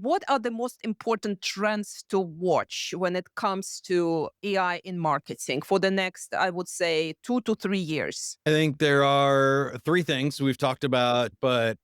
What are the most important trends to watch when it comes to AI in marketing for the next, I would say, 2 to 3 years? I think there are three things we've talked about, but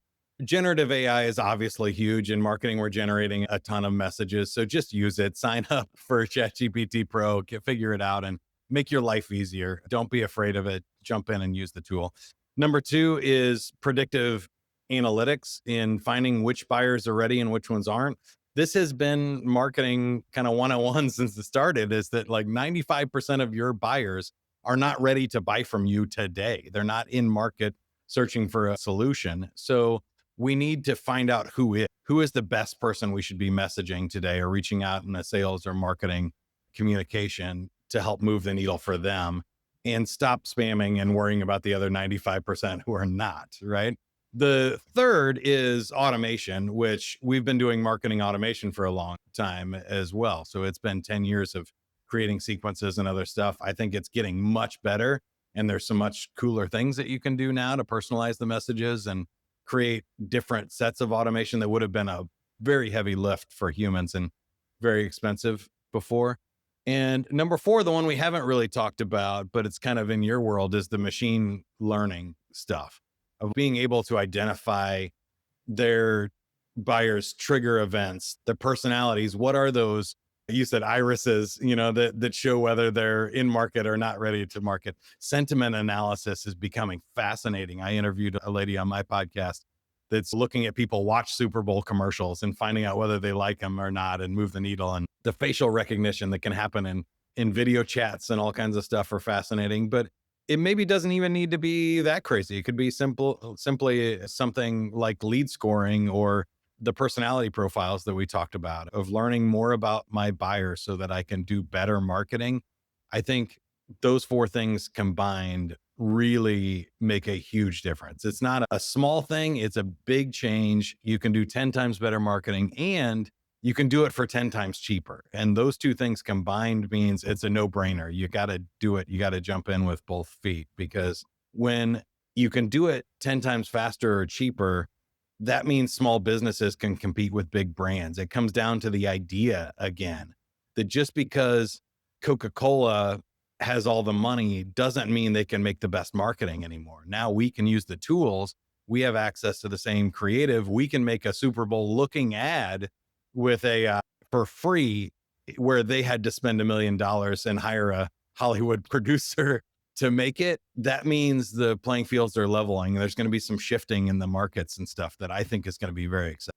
generative AI is obviously huge in marketing. We're generating a ton of messages. So just use it, sign up for ChatGPT Pro, figure it out, and make your life easier. Don't be afraid of it. Jump in and use the tool. Number two is predictive analytics in finding which buyers are ready and which ones aren't. This has been marketing kind of 101 since it started, is that like 95% of your buyers are not ready to buy from you today. They're not in market searching for a solution. So we need to find out who is the best person we should be messaging today or reaching out in a sales or marketing communication to help move the needle for them, and stop spamming and worrying about the other 95% who are not, right? The third is automation, which we've been doing marketing automation for a long time as well. So it's been 10 years of creating sequences and other stuff. I think it's getting much better. And there's some much cooler things that you can do now to personalize the messages and create different sets of automation that would have been a very heavy lift for humans and very expensive before. And number four, the one we haven't really talked about, but it's kind of in your world, is the machine learning stuff of being able to identify their buyers' trigger events, their personalities. What are those? You said irises, that show whether they're in market or not ready to market. Sentiment analysis is becoming fascinating. I interviewed a lady on my podcast that's looking at people watch Super Bowl commercials and finding out whether they like them or not and move the needle. And the facial recognition that can happen in video chats and all kinds of stuff are fascinating. But it maybe doesn't even need to be that crazy. It could be simply something like lead scoring or the personality profiles that we talked about, of learning more about my buyers so that I can do better marketing. I think those four things combined really make a huge difference. It's not a small thing, it's a big change. You can do 10 times better marketing and you can do it for 10 times cheaper. And those two things combined means it's a no brainer. You got to do it. You got to jump in with both feet, because when you can do it 10 times faster or cheaper, that means small businesses can compete with big brands. It comes down to the idea again that just because Coca-Cola has all the money doesn't mean they can make the best marketing anymore. Now we can use the tools. We have access to the same creative. We can make a Super Bowl looking ad with for free, where they had to spend $1 million and hire a Hollywood producer to make it. That means the playing fields are leveling. There's going to be some shifting in the markets and stuff that I think is going to be very exciting.